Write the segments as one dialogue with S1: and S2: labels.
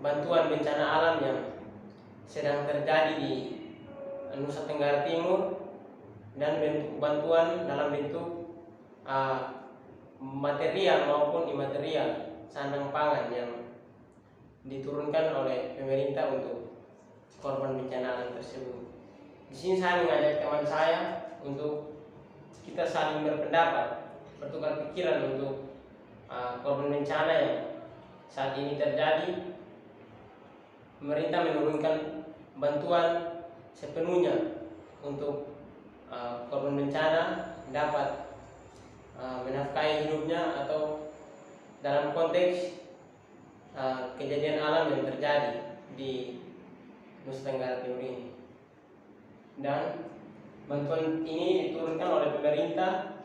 S1: bantuan bencana alam yang sedang terjadi di Nusa Tenggara Timur, dan bentuk bantuan dalam bentuk material maupun imaterial sandang pangan yang diturunkan oleh pemerintah untuk korban bencana alam tersebut. Di sini saya mengajak teman saya untuk kita saling berpendapat, bertukar pikiran untuk korban bencana yang saat ini terjadi. Pemerintah menurunkan bantuan sepenuhnya untuk korban bencana dapat menafkahi hidupnya atau dalam konteks kejadian alam yang terjadi di Nusa Tenggara Timur ini. Dan bantuan ini diturunkan oleh pemerintah,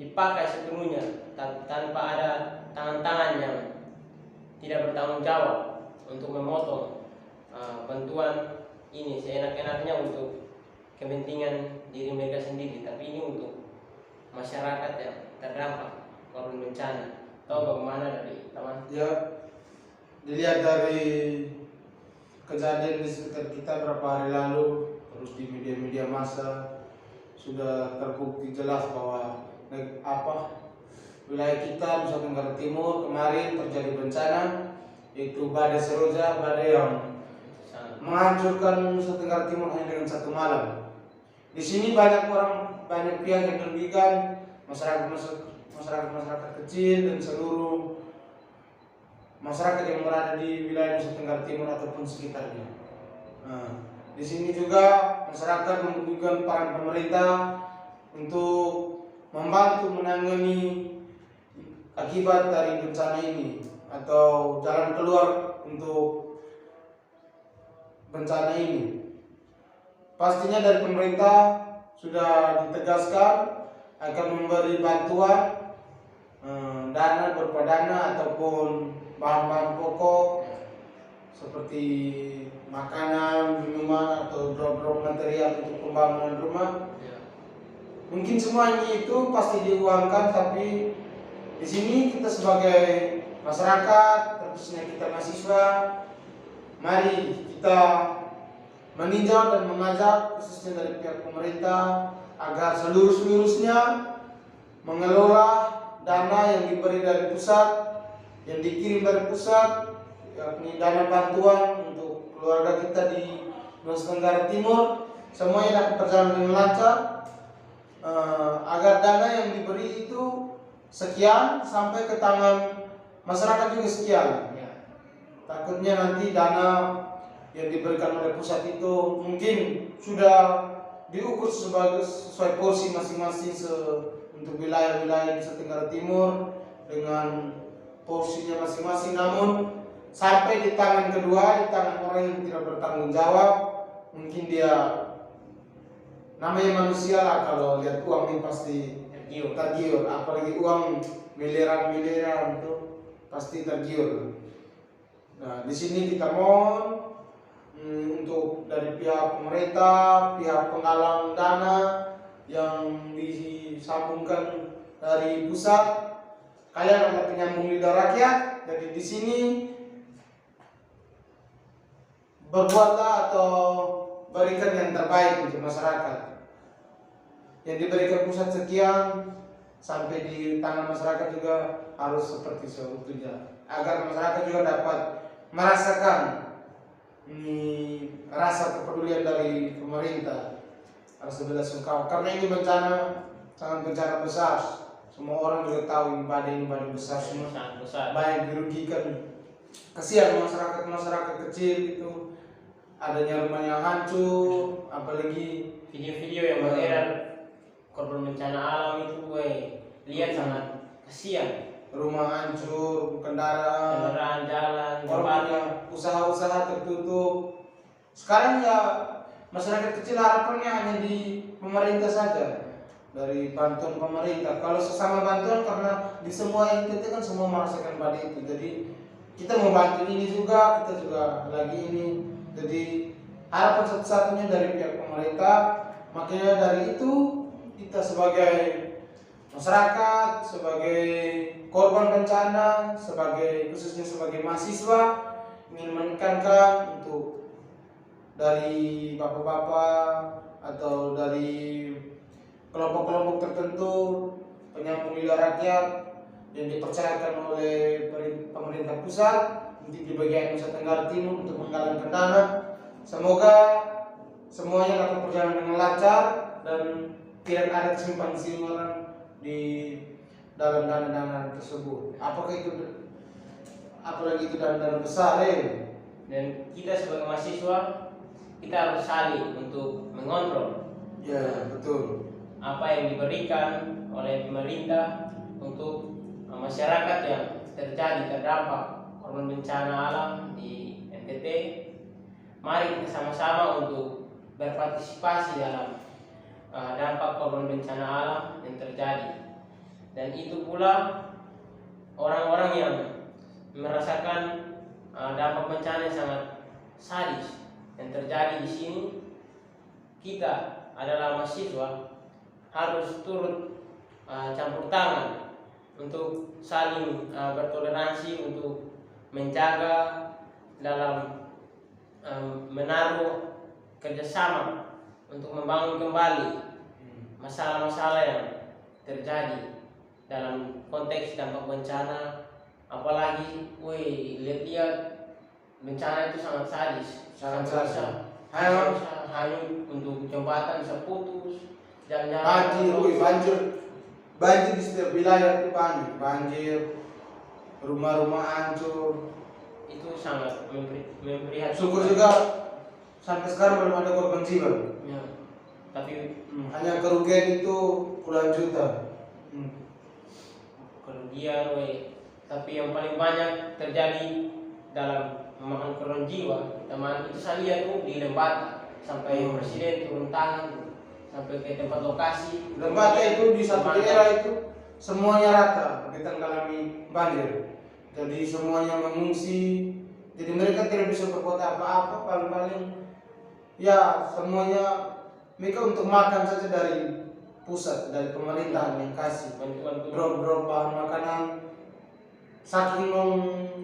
S1: dipakai sepenuhnya tanpa ada tangan-tangan yang tidak bertanggung jawab untuk memotong bantuan ini seenak-enaknya untuk kepentingan diri mereka sendiri, tapi ini untuk masyarakat yang terdampak korban bencana. Tahu bagaimana dari teman?
S2: Ya, dilihat dari kejadian di sekitar kita beberapa hari lalu, terus di media-media massa sudah terbukti jelas bahwa wilayah kita Nusa Tenggara Timur kemarin terjadi bencana, yaitu badai Seroja, badai yang menghancurkan Nusa Tenggara Timur hanya dengan satu malam. Di sini banyak pihak yang dirugikan, masyarakat kecil dan seluruh masyarakat yang berada di wilayah Nusa Tenggara Timur ataupun sekitarnya. Di sini juga masyarakat membutuhkan peran pemerintah untuk membantu menangani akibat dari bencana ini atau jalan keluar untuk bencana ini. Pastinya dari pemerintah sudah ditegaskan akan memberi bantuan dana berupa dana ataupun bahan-bahan pokok seperti makanan, minuman atau drop-drop material untuk pembangunan rumah. Mungkin semuanya itu pasti diuangkan, tapi di sini kita sebagai masyarakat, khususnya kita mahasiswa, mari kita meninjau dan mengajak khususnya dari pihak pemerintah agar seluruhnya mengelola dana yang diberi dari pusat, yang dikirim dari pusat, yakni dana bantuan untuk keluarga kita di Nusa Tenggara Timur, semuanya dapat berjalan dengan lancar, agar dana yang diberi itu sekian sampai ke tangan masyarakat juga sekian. Takutnya nanti dana yang diberikan oleh pusat itu mungkin sudah diukur sesuai porsi masing-masing untuk wilayah-wilayah di Nusa Tenggara Timur dengan porsinya masing-masing, namun sampai di tangan kedua, di tangan orang yang tidak bertanggung jawab, mungkin dia namanya manusia lah, kalau lihat uang ini pasti tergiur, apalagi uang miliaran itu pasti tergiur. Nah, di sini kita mohon untuk dari pihak pemerintah, pihak penggalang dana yang disambungkan dari pusat, kalian adalah penyambung lidah rakyat. Jadi di sini berbuatlah atau berikan yang terbaik untuk masyarakat. Yang diberikan pusat sekian sampai di tangan masyarakat juga harus seperti seutuhnya, agar masyarakat juga dapat merasakan rasa kepedulian dari pemerintah, rasa belasungkawa, karena ini bencana sangat bencana besar. Semua orang juga tahu ini badai besar, semua
S1: sangat besar,
S2: banyak dirugikan. Kasihan masyarakat kecil itu, adanya rumah yang hancur, apalagi
S1: video-video yang beredar korban bencana alam itu, lihat sangat kasihan.
S2: Rumah hancur, kendaraan
S1: jalan,
S2: orang usaha-usaha tertutup. Sekarang ya masyarakat kecil harapannya hanya di pemerintah saja, dari bantuan pemerintah. Kalau sesama bantuan, karena di semua entitas kan semua merasakan badai itu, jadi kita mau bantu ini juga, kita juga lagi ini. Jadi harapan satu-satunya dari pihak pemerintah. Makanya dari itu kita sebagai masyarakat, sebagai korban bencana, khususnya sebagai mahasiswa, ingin ditekankan untuk dari bapak-bapak atau dari kelompok-kelompok tertentu penyambung lidah rakyat yang dipercayakan oleh pemerintah pusat untuk di bagian Nusa Tenggara Timur untuk menggalankan dana. Semoga semuanya dapat berjalan dengan lancar dan tidak ada kesimpangan di dalam dana-dana tersebut. Apakah itu, apalagi itu dana-dana besar
S1: Dan kita sebagai mahasiswa kita harus saling untuk mengontrol.
S2: Ya, betul.
S1: Apa yang diberikan oleh pemerintah untuk masyarakat yang terdampak korban bencana alam di NTT. Mari kita sama-sama untuk berpartisipasi dalam dampak korban bencana alam yang terjadi. Dan itu pula orang-orang yang merasakan dampak bencana yang sangat sadis yang terjadi di sini. Kita adalah mahasiswa harus turut campur tangan untuk saling bertoleransi, untuk menjaga dalam menaruh kerjasama untuk membangun kembali masalah-masalah yang terjadi dalam konteks dampak bencana. Apalagi, lihat-lihat bencana itu sangat sadis,
S2: Sangat
S1: bisa hanyut untuk jembatan bisa putus,
S2: banjir di setiap wilayah itu banjir, rumah-rumah hancur.
S1: Itu sangat memprihatinkan.
S2: Syukur juga sampai sekarang belum ada korban jiwa.
S1: Ya, tapi
S2: hanya kerugian itu puluhan juta.
S1: Kerugian, tapi yang paling banyak terjadi dalam memakan korban jiwa. Teman itu saya lihat tuh di Lembata sampai presiden turun tangan sampai ke tempat lokasi.
S2: Lembata itu di satu daerah itu semuanya rata kita mengalami banjir. Jadi semuanya mengungsi. Jadi mereka tidak bisa berbuat apa-apa, paling-paling ya semuanya mereka untuk makan saja dari pusat, dari pemerintahan yang kasih
S1: bantuan
S2: drop bahan makanan. Saking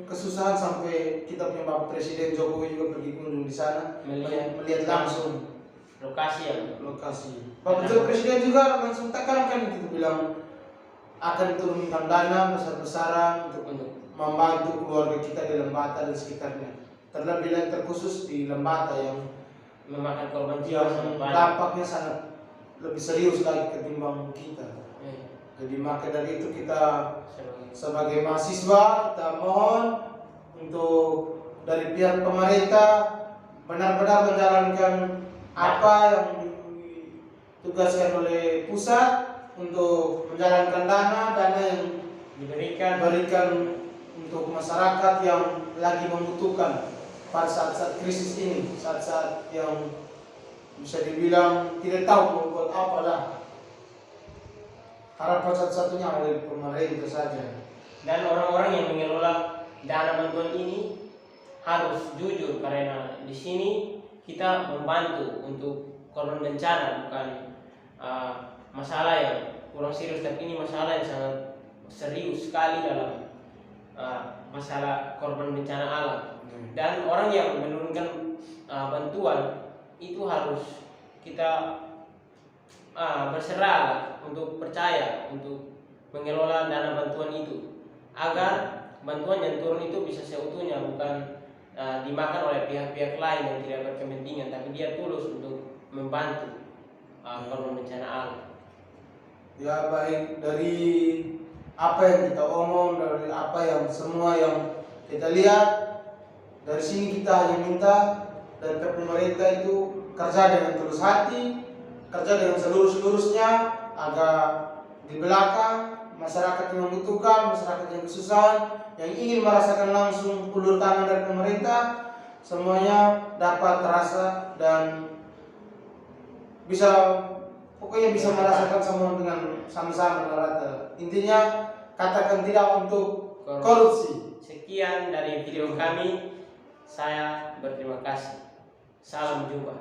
S2: kesusahan sampai kita punya Bapak Presiden Jokowi juga pergi kunjung di sana melihat langsung lokasi. Bapak Presiden juga langsung tekankan gitu, bilang akan turunkan dana besar-besaran untuk membantu keluarga kita di Lembata dan sekitarnya. Terlebih lagi terkhusus di Lembata yang
S1: memakan korban jiwa
S2: dampaknya sangat lebih serius lagi ketimbang kita. Jadi maka dari itu kita sebagai mahasiswa kita mohon untuk dari pihak pemerintah benar-benar menjalankan apa yang ditugaskan oleh pusat untuk menjalankan dana yang diberikan untuk masyarakat yang lagi membutuhkan pada saat-saat krisis ini, saat-saat yang bisa dibilang tidak tahu mau buat apa lah. Harapan satu-satunya oleh pemerintah saja.
S1: Dan orang-orang yang mengelola dana bantuan ini harus jujur, karena di sini kita membantu untuk korban bencana, bukan masalah yang kurang serius, tapi ini masalah yang sangat serius sekali dalam masalah korban bencana alam. Dan orang yang menurunkan bantuan itu harus kita berserah untuk percaya untuk mengelola dana bantuan itu, agar bantuan yang turun itu bisa seutuhnya, bukan dimakan oleh pihak-pihak lain yang tidak berkepentingan, tapi dia tulus untuk membantu korban bencana alam.
S2: Ya, baik dari apa yang kita omong, dari apa yang semua yang kita lihat, dari sini kita hanya minta dari pemerintah itu kerja dengan tulus hati, kerja dengan seluruh-seluruhnya, agar di belakang masyarakat yang membutuhkan, masyarakat yang kesusahan, yang ingin merasakan langsung ulur tangan dari pemerintah, semuanya dapat terasa dan pokoknya bisa merasakan semua dengan sama-sama rata. Intinya katakan tidak untuk korupsi.
S1: Sekian dari video kami. Saya berterima kasih. Salam jumpa.